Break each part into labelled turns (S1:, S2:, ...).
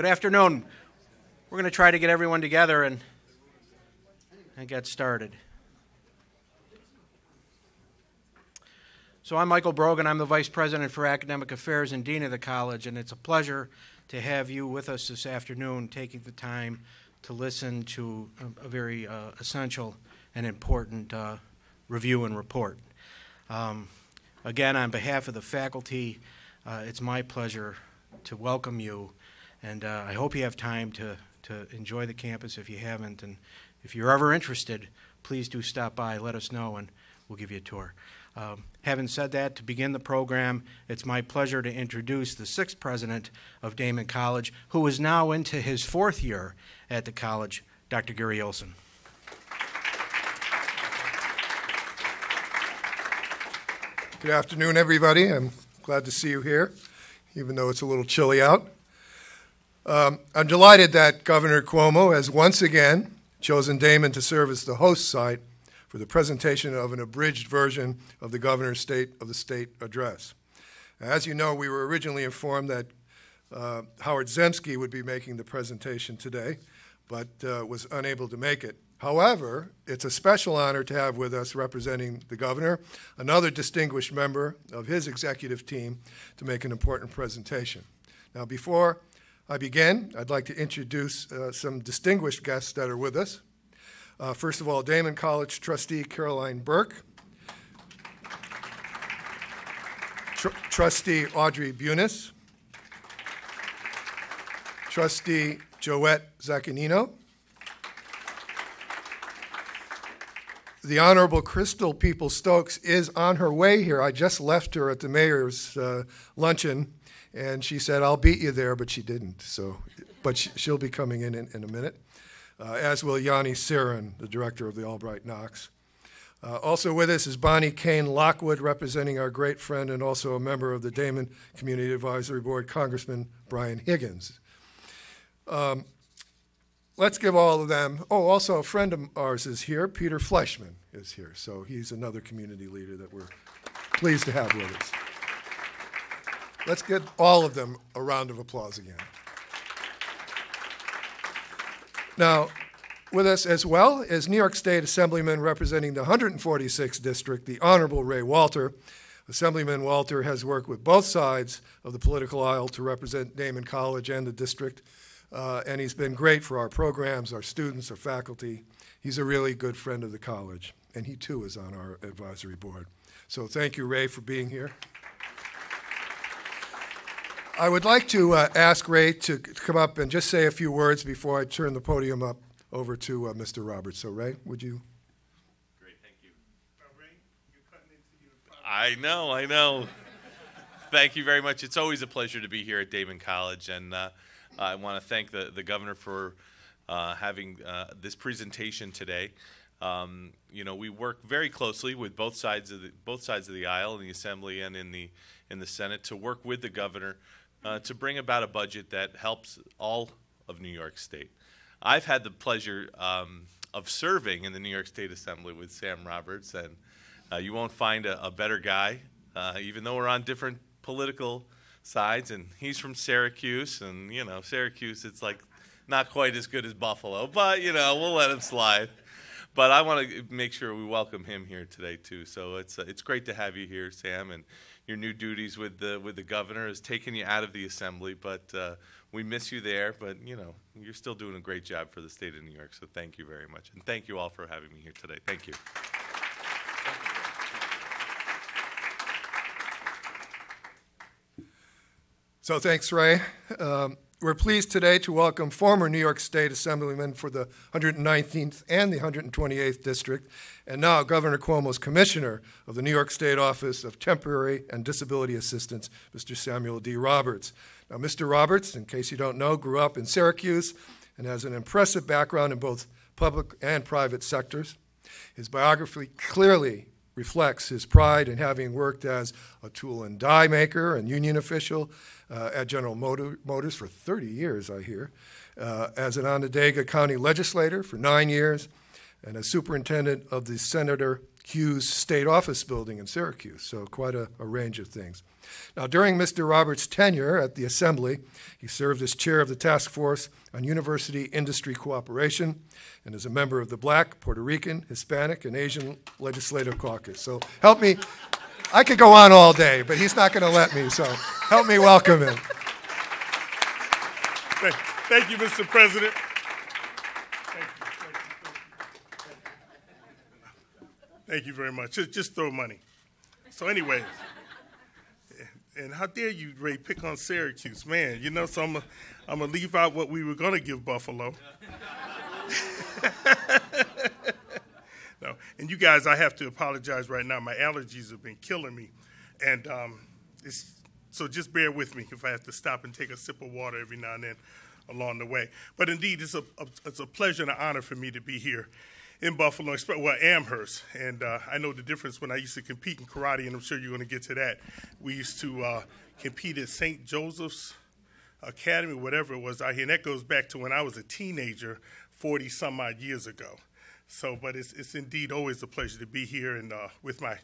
S1: Good afternoon. We're going to try to get everyone together and get started. So I'm Michael Brogan. I'm the Vice President for Academic Affairs and Dean of the College, and it's a pleasure to have you with us this afternoon, taking the time to listen to a very essential and important review and report. Again, on behalf of the faculty, it's my pleasure to welcome you, and I hope you have time to enjoy the campus if you haven't, and if you're ever interested, please do stop by, let us know, and we'll give you a tour. Having said that, to begin the program, it's my pleasure to introduce the sixth president of Daemen College, who is now into his fourth year at the college, Dr. Gary Olson.
S2: Good afternoon, everybody. I'm glad to see you here, even though it's a little chilly out. I'm delighted that Governor Cuomo has once again chosen Daemen to serve as the host site for the presentation of an abridged version of the Governor's State of the State address. As you know, we were originally informed that Howard Zemsky would be making the presentation today, but was unable to make it. However, it's a special honor to have with us, representing the Governor, another distinguished member of his executive team to make an important presentation. Now, before I begin, I'd like to introduce some distinguished guests that are with us. First of all, Daemen College trustee Caroline Burke, trustee Audrey Bunis, trustee Joette Zaccanino, the Honorable Crystal People-Stokes is on her way here. I just left her at the mayor's luncheon, and she said, "I'll beat you there," but she didn't. But she'll be coming in a minute, as will Yanni Siren, the director of the Albright Knox. Also with us is Bonnie Kane Lockwood, representing our great friend and also a member of the Daemen Community Advisory Board, Congressman Brian Higgins. Let's give all of them. Oh, also a friend of ours is here. Peter Fleischman is here. So he's another community leader that we're pleased to have with us. Let's give all of them a round of applause again. Now, with us as well is New York State Assemblyman representing the 146th District, the Honorable Ray Walter. Assemblyman Walter has worked with both sides of the political aisle to represent Daemen College and the district. And he's been great for our programs, our students, our faculty. He's a really good friend of the college, and he too is on our advisory board. So thank you, Ray, for being here. I would like to ask Ray to come up and just say a few words before I turn the podium up over to Mr. Roberts. So Ray, would you?
S3: Great, thank you.
S2: Ray, you're cutting into your
S3: I know. Thank you very much. It's always a pleasure to be here at Daemen College, and I want to thank the governor for having this presentation today. We work very closely with both sides of the aisle in the Assembly and in the Senate to work with the governor to bring about a budget that helps all of New York State. I've had the pleasure of serving in the New York State Assembly with Sam Roberts, and you won't find a better guy, even though we're on different political sides, and he's from Syracuse, and Syracuse, it's like not quite as good as Buffalo, but we'll let him slide. But I want to make sure we welcome him here today too. So it's great to have you here, Sam, and your new duties with the governor has taken you out of the Assembly, but we miss you there. But you're still doing a great job for the state of New York. So thank you very much, and thank you all for having me here today. Thank you.
S2: So thanks, Ray. We're pleased today to welcome former New York State Assemblyman for the 119th and the 128th District, and now Governor Cuomo's Commissioner of the New York State Office of Temporary and Disability Assistance, Mr. Samuel D. Roberts. Now, Mr. Roberts, in case you don't know, grew up in Syracuse and has an impressive background in both public and private sectors. His biography clearly reflects his pride in having worked as a tool and die maker and union official at General Motors for 30 years, I hear, as an Onondaga County legislator for 9 years, and as superintendent of the Senator Hughes State Office Building in Syracuse, so quite a range of things. Now, during Mr. Roberts' tenure at the Assembly, he served as chair of the Task Force on University Industry Cooperation and as a member of the Black, Puerto Rican, Hispanic, and Asian Legislative Caucus. So help me. I could go on all day, but he's not going to let me, so help me welcome him.
S4: Thank you, Mr. President. Thank you very much. Just throw money. So anyway, and how dare you, Ray, pick on Syracuse, man? You know, so I'm gonna leave out what we were gonna give Buffalo. No, and you guys, I have to apologize right now. My allergies have been killing me, and so just bear with me if I have to stop and take a sip of water every now and then along the way. But indeed, it's a pleasure and an honor for me to be here in Buffalo, well, Amherst. And I know the difference when I used to compete in karate, and I'm sure you're going to get to that. We used to compete at St. Joseph's Academy, whatever it was out here. And that goes back to when I was a teenager 40-some-odd years ago. So, but it's indeed always a pleasure to be here and with my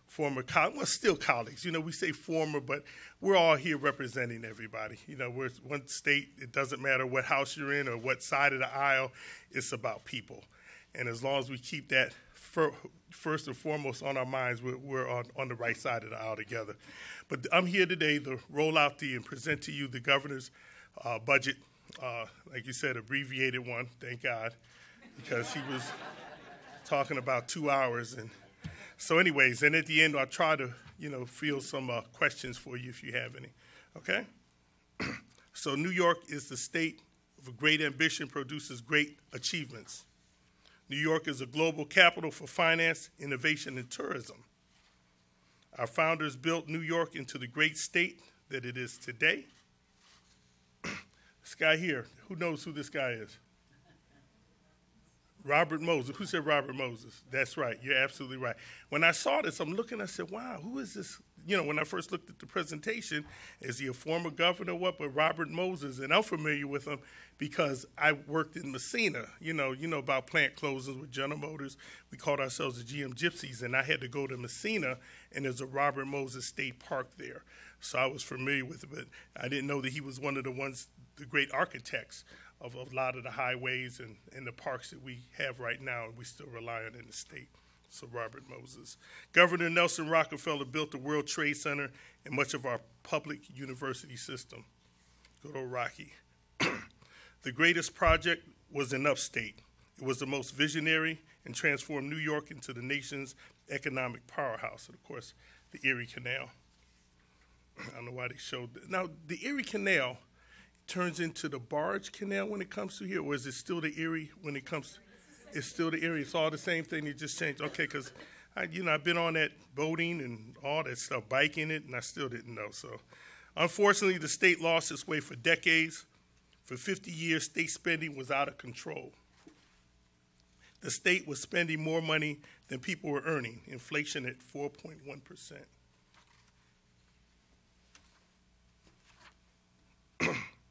S4: former colleagues, well, still colleagues. You know, we say former, but we're all here representing everybody. You know, we're one state. It doesn't matter what house you're in or what side of the aisle. It's about people. And as long as we keep that first and foremost on our minds, we're on the right side of the aisle together. But I'm here today to roll out and present to you the governor's budget. Like you said, abbreviated one, thank God, because he was talking about 2 hours. And so anyways, and at the end, I'll try to, field some questions for you if you have any, okay? So New York is the state of great ambition, produces great achievements. New York is a global capital for finance, innovation, and tourism. Our founders built New York into the great state that it is today. This guy here, who knows who this guy is? Robert Moses. Who said Robert Moses? That's right. You're absolutely right. When I saw this, I'm looking, I said, wow, who is this? When I first looked at the presentation, is he a former governor or what? But Robert Moses, and I'm familiar with him because I worked in Messina. You know about plant closings with General Motors. We called ourselves the GM Gypsies, and I had to go to Messina, and there's a Robert Moses State Park there. So I was familiar with it, but I didn't know that he was one of the great architects of a lot of the highways and the parks that we have right now, and we still rely on in the state. So Robert Moses. Governor Nelson Rockefeller built the World Trade Center and much of our public university system. Good old Rocky. The greatest project was in upstate. It was the most visionary and transformed New York into the nation's economic powerhouse. And of course, the Erie Canal. I don't know why they showed that. Now, the Erie Canal turns into the Barge Canal when it comes to here, or is it still the Erie when it comes? It's still the Erie. It's all the same thing. It just changed. Okay, because I've been on that boating and all that stuff, biking it, and I still didn't know. So, unfortunately, the state lost its way for decades. For 50 years, state spending was out of control. The state was spending more money than people were earning. Inflation at 4.1%.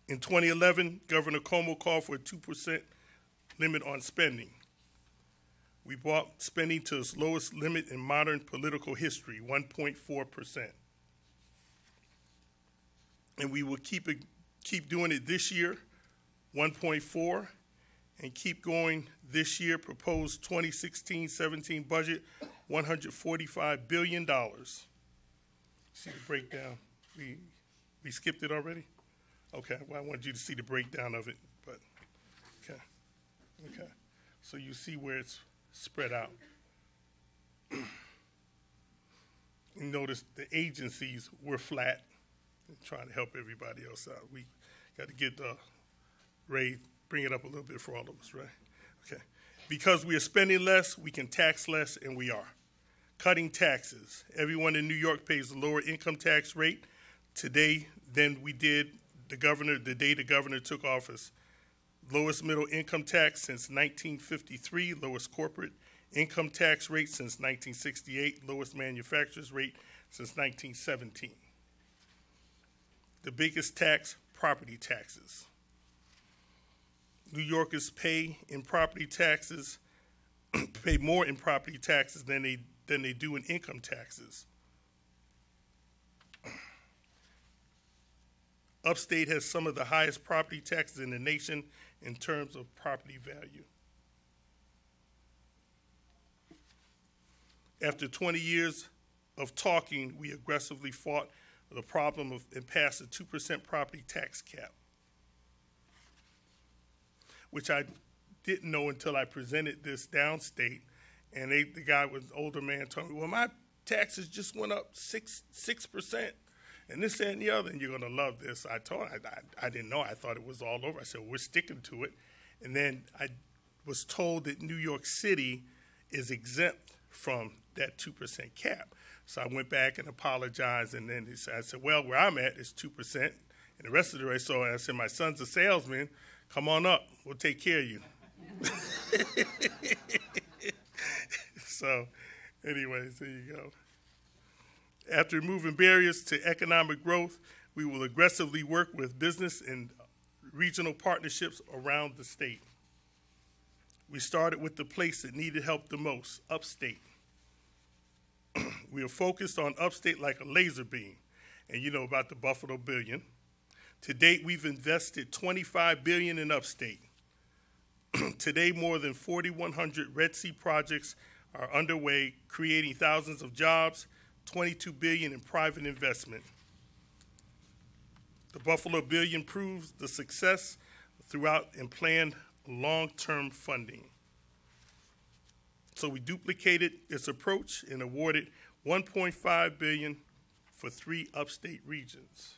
S4: In 2011, Governor Cuomo called for a 2% limit on spending. We brought spending to its lowest limit in modern political history, 1.4%. And we will keep doing it this year, 1.4%, and keep going this year, proposed 2016-17 budget, $145 billion. See the breakdown? We skipped it already? Okay, well, I wanted you to see the breakdown of it, but, okay. So you see where it's spread out. You notice the agencies were flat, trying to help everybody else out. We got to get Ray, bring it up a little bit for all of us, right? Okay. Because we are spending less, we can tax less, and we are. Cutting taxes. Everyone in New York pays a lower income tax rate today than we did the day the governor took office. Lowest middle income tax since 1953, lowest corporate income tax rate since 1968, lowest manufacturer's rate since 1917. The biggest tax, property taxes. New Yorkers pay more in property taxes than they than they do in income taxes. Upstate has some of the highest property taxes in the nation in terms of property value. After 20 years of talking, we aggressively fought the problem and passed a 2% property tax cap, which I didn't know until I presented this downstate, and the guy was an older man told me, well, my taxes just went up 6%, and this, that, and the other, and you're gonna love this. I didn't know, I thought it was all over. I said, well, we're sticking to it. And then I was told that New York City is exempt from that 2% cap. So I went back and apologized, and then I said, well, where I'm at is 2%, and the rest of the rest, so I said, my son's a salesman, come on up, we'll take care of you. So, anyways, there you go. After removing barriers to economic growth, we will aggressively work with business and regional partnerships around the state. We started with the place that needed help the most, upstate. We are focused on upstate like a laser beam, and you know about the Buffalo Billion. To date, we've invested $25 billion in upstate. Today, more than 4,100 Red Sea projects are underway, creating thousands of jobs, $22 billion in private investment. The Buffalo Billion proves the success throughout and planned long-term funding. So we duplicated its approach and awarded $1.5 billion for 3 upstate regions.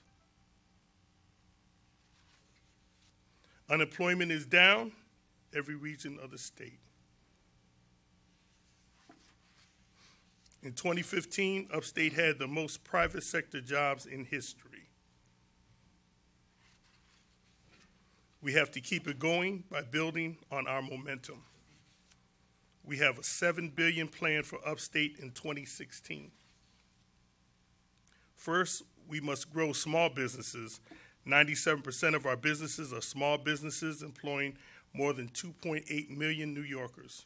S4: Unemployment is down every region of the state. In 2015, upstate had the most private sector jobs in history. We have to keep it going by building on our momentum. We have a $7 billion plan for upstate in 2016. First, we must grow small businesses. 97% of our businesses are small businesses employing more than 2.8 million New Yorkers.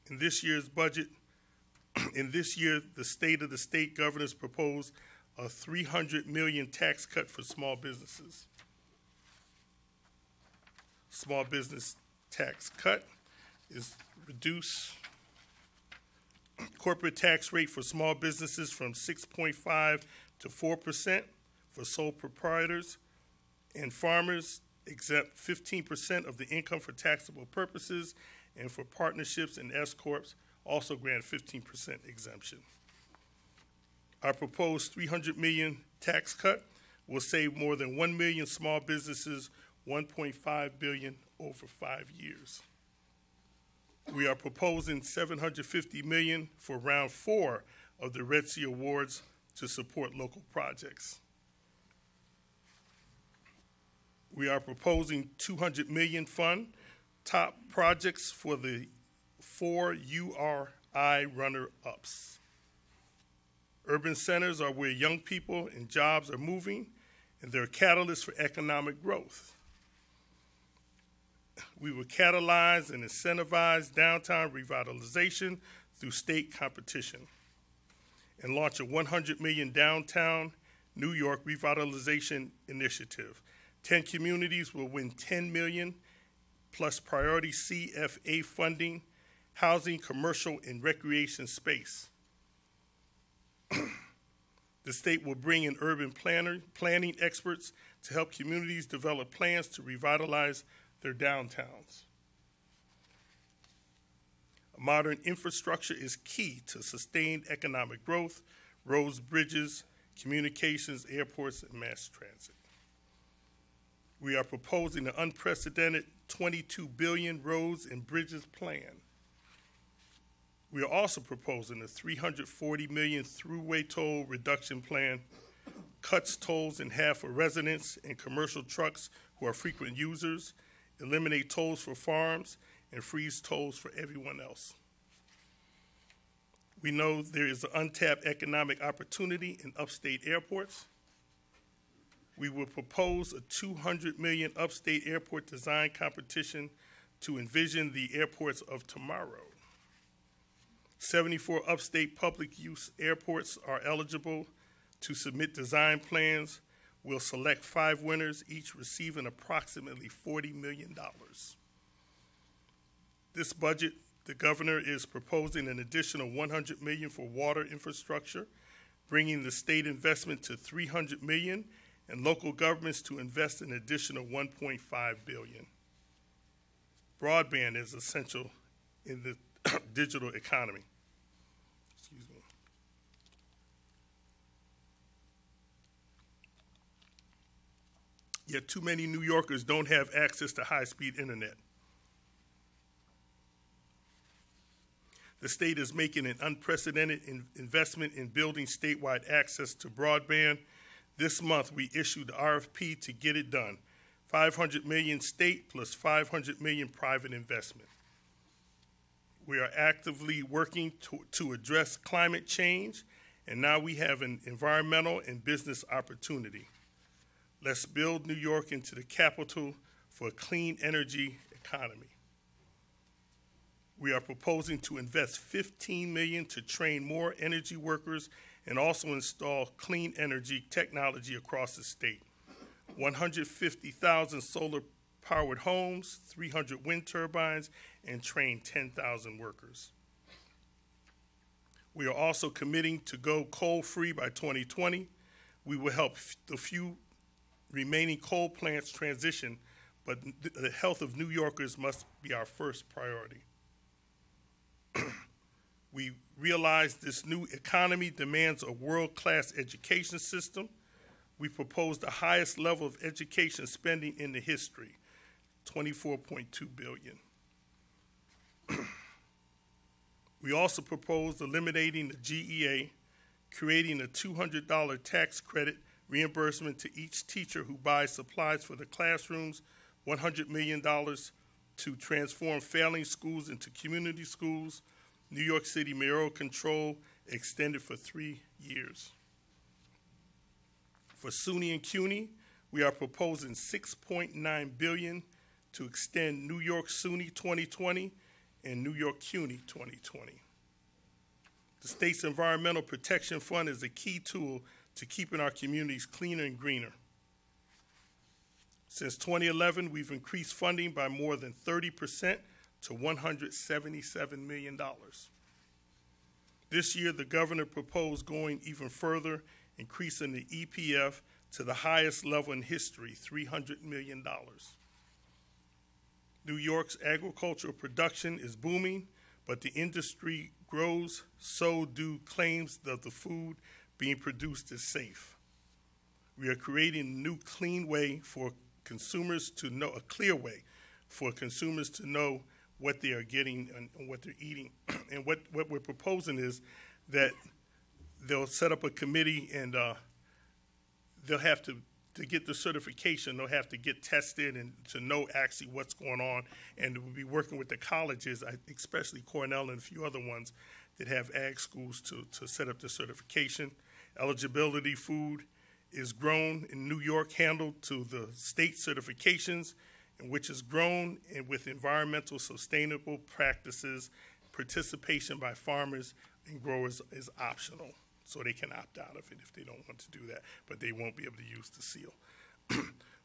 S4: In this year's budget, the State of the State governors proposed a $300 million tax cut for small businesses. Small business tax cut is reduce corporate tax rate for small businesses from 6.5 to 4% for sole proprietors and farmers, exempt 15% of the income for taxable purposes, and for partnerships and S-corps, also grant 15% exemption. Our proposed $300 million tax cut will save more than 1 million small businesses $1.5 billion over 5 years. We are proposing $750 million for round 4 of the Red Sea Awards to support local projects. We are proposing $200 million fund top projects for the 4 URI runner-ups. Urban centers are where young people and jobs are moving, and they're catalysts for economic growth. We will catalyze and incentivize downtown revitalization through state competition and launch a $100 million downtown New York revitalization initiative. 10 communities will win $10 million plus priority CFA funding, housing, commercial, and recreation space. The state will bring in urban planning experts to help communities develop plans to revitalize their downtowns. Modern infrastructure is key to sustained economic growth, roads, bridges, communications, airports, and mass transit. We are proposing an unprecedented $22 billion roads and bridges plan. We are also proposing a $340 million throughway toll reduction plan, cuts tolls in half for residents and commercial trucks who are frequent users, eliminate tolls for farms, and freeze tolls for everyone else. We know there is an untapped economic opportunity in upstate airports. We will propose a $200 million upstate airport design competition to envision the airports of tomorrow. 74 upstate public use airports are eligible to submit design plans. We'll select 5 winners, each receiving approximately $40 million. This budget, the governor is proposing an additional $100 million for water infrastructure, bringing the state investment to $300 million and local governments to invest an additional $1.5 billion. Broadband is essential in the digital economy. Excuse me. Yet too many New Yorkers don't have access to high-speed internet. The state is making an unprecedented investment in building statewide access to broadband. This month, we issued the RFP to get it done. $500 million state plus $500 million private investment. We are actively working to address climate change, and now we have an environmental and business opportunity. Let's build New York into the capital for a clean energy economy. We are proposing to invest $15 million to train more energy workers and also install clean energy technology across the state. 150,000 solar-powered homes, 300 wind turbines, and train 10,000 workers. We are also committing to go coal-free by 2020. We will help the few remaining coal plants transition, but the health of New Yorkers must be our first priority. We realize this new economy demands a world-class education system. We propose the highest level of education spending in the history, $24.2 billion. We also propose eliminating the GEA, creating a $200 tax credit reimbursement to each teacher who buys supplies for the classrooms, $100 million to transform failing schools into community schools, New York City mayoral control extended for 3 years. For SUNY and CUNY, we are proposing $6.9 billion to extend New York SUNY 2020 and New York CUNY 2020. The state's Environmental Protection Fund is a key tool to keeping our communities cleaner and greener. Since 2011, we've increased funding by more than 30% to $177 million. This year, the governor proposed going even further, increasing the EPF to the highest level in history, $300 million. New York's agricultural production is booming, but the industry grows, so do claims that the food being produced is safe. We are creating a new clean way for consumers to know, a clear way for consumers to know what they are getting and what they're eating. And what we're proposing is that they'll set up a committee and they'll have to get the certification, they'll have to get tested and to know actually what's going on. And we'll be working with the colleges, especially Cornell and a few other ones that have ag schools to set up the certification. Eligibility food is grown in New York, handled to the state certifications, in which is grown and with environmental sustainable practices. Participation by farmers and growers is optional, so they can opt out of it if they don't want to do that, but they won't be able to use the seal.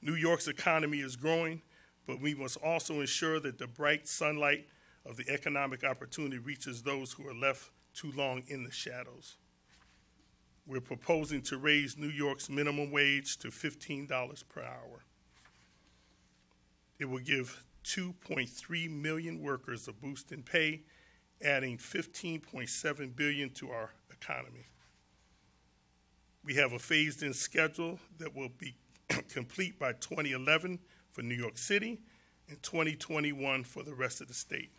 S4: New York's economy is growing, but we must also ensure that the bright sunlight of the economic opportunity reaches those who are left too long in the shadows. We're proposing to raise New York's minimum wage to $15 per hour. It will give 2.3 million workers a boost in pay, adding $15.7 billion to our economy. We have a phased-in schedule that will be complete by 2011 for New York City and 2021 for the rest of the state.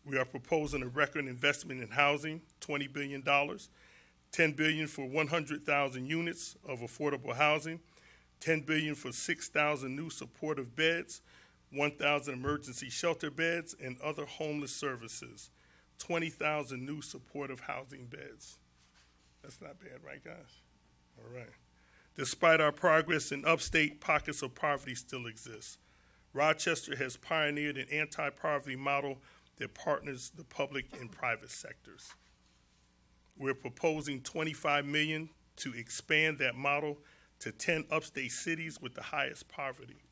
S4: We are proposing a record investment in housing, $20 billion, $10 billion for 100,000 units of affordable housing, $10 billion for 6,000 new supportive beds, 1,000 emergency shelter beds, and other homeless services, 20,000 new supportive housing beds. That's not bad, right, guys? All right. Despite our progress in upstate, pockets of poverty still exist. Rochester has pioneered an anti-poverty model that partners the public and private sectors. We're proposing $25 million to expand that model to 10 upstate cities with the highest poverty.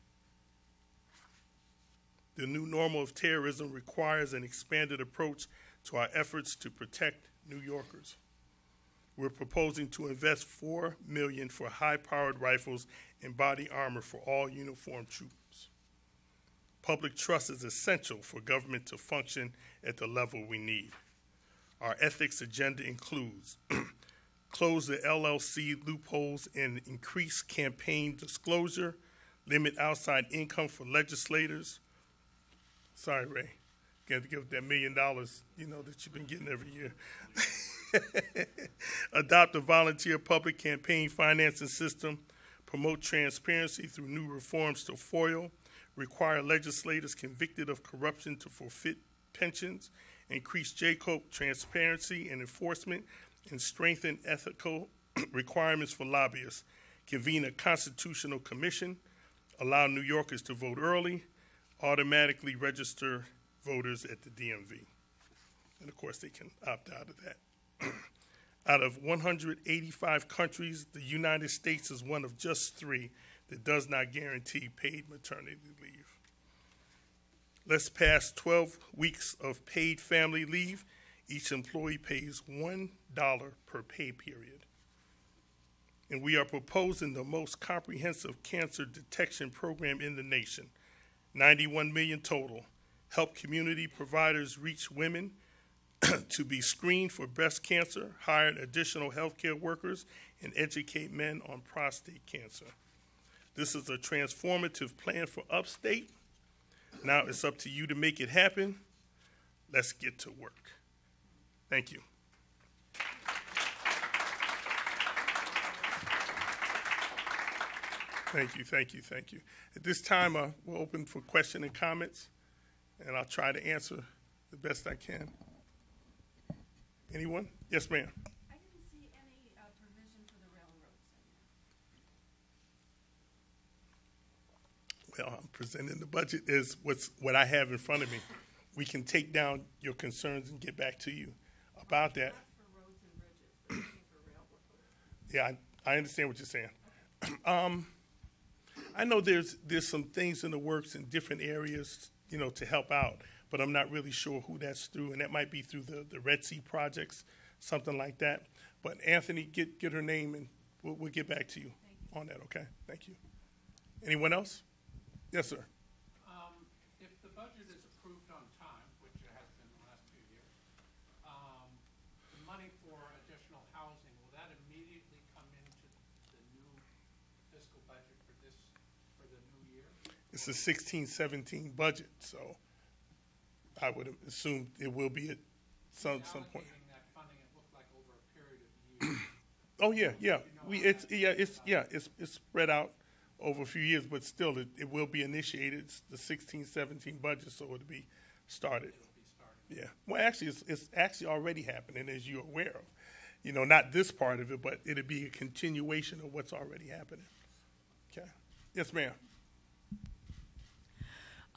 S4: The new normal of terrorism requires an expanded approach to our efforts to protect New Yorkers. We're proposing to invest $4 million for high-powered rifles and body armor for all uniformed troops. Public trust is essential for government to function at the level we need. Our ethics agenda includes close the LLC loopholes and increase campaign disclosure, limit outside income for legislators. Sorry, Ray, got to give that $1 million, that you've been getting every year. Adopt a volunteer public campaign financing system, promote transparency through new reforms to FOIL, require legislators convicted of corruption to forfeit pensions, increase JCOPE transparency and enforcement, and strengthen ethical requirements for lobbyists, convene a constitutional commission, allow New Yorkers to vote early, automatically register voters at the DMV. And of course, they can opt out of that. Out of 185 countries, the United States is one of just 3 that does not guarantee paid maternity leave. Let's pass 12 weeks of paid family leave. Each employee pays $1 per pay period. And we are proposing the most comprehensive cancer detection program in the nation, 91 million total. Help community providers reach women to be screened for breast cancer, hire additional healthcare workers, and educate men on prostate cancer. This is a transformative plan for upstate. Now it's up to you to make it happen. Let's get to work. Thank you. Thank you. At this time, we'll open for question and comments, and I'll try to answer the best I can. Anyone? Yes, ma'am.
S5: I didn't see any provision for the railroads.
S4: Well, I'm presenting the budget is what I have in front of me. We can take down your concerns and get back to you about that.
S5: Not for roads and bridges, but looking for railroads.
S4: Yeah, I understand what you're saying. I know there's some things in the works in different areas, to help out, but I'm not really sure who that's through, and that might be through the Red Sea projects, something like that. But Anthony, get her name, and we'll get back to you on that, okay? Thank you. Anyone else? Yes, sir.
S6: If the budget is approved on time, which it has been the last few years, the money for additional housing, will that immediately come into the new fiscal budget for the new year?
S4: It's a 16-17 budget, so I would assume it will be at some point.
S6: Allocating that funding, it looked like over a period of years.
S4: Oh yeah. It's spread out over a few years, but still, it will be initiated. It's the 16-17 budget, so it'll be started. Yeah. Well, actually, it's actually already happening, as you're aware of. Not this part of it, but it'll be a continuation of what's already happening. Okay. Yes, ma'am.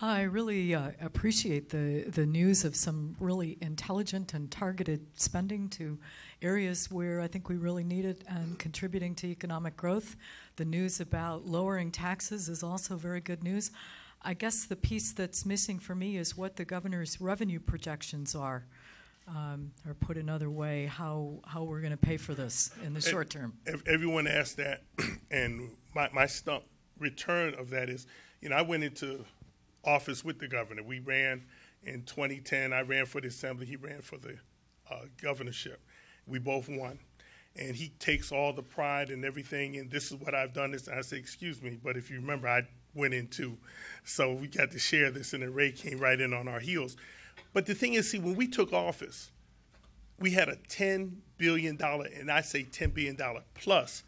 S7: I really appreciate the news of some really intelligent and targeted spending to areas where I think we really need it and contributing to economic growth. The news about lowering taxes is also very good news. I guess the piece that's missing for me is what the governor's revenue projections are, or put another way, how we're going to pay for this in the short term.
S4: Everyone asked that, and my stump return of that is, I went into office with the governor. We ran in 2010. I ran for the assembly. He ran for the governorship. We both won. And he takes all the pride and everything, and this is what I've done. This. I say, excuse me, but if you remember, I went in too. So we got to share this, and then Ray came right in on our heels. But the thing is, see, when we took office, we had a $10 billion, and I say $10 billion plus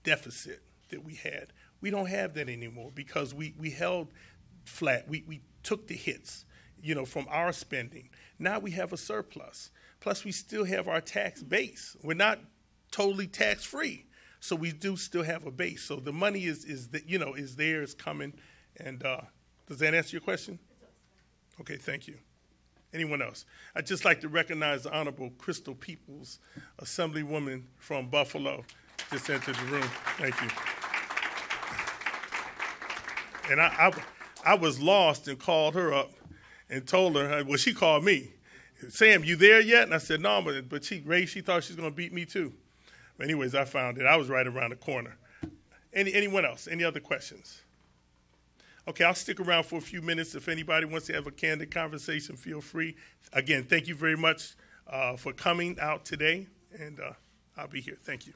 S4: deficit that we had. We don't have that anymore because we held flat. We took the hits, from our spending. Now we have a surplus. Plus, we still have our tax base. We're not totally tax-free, so we do still have a base. So the money is there, it's coming. And does that answer your question? Okay, thank you. Anyone else? I'd just like to recognize the Honorable Crystal Peoples, Assemblywoman from Buffalo, just entered the room. Thank you. And I was lost and called her up and told her, well, she called me. Sam, you there yet? And I said, no, but she thought she was going to beat me too. But anyways, I found it. I was right around the corner. Anyone else? Any other questions? Okay, I'll stick around for a few minutes. If anybody wants to have a candid conversation, feel free. Again, thank you very much for coming out today, and I'll be here. Thank you.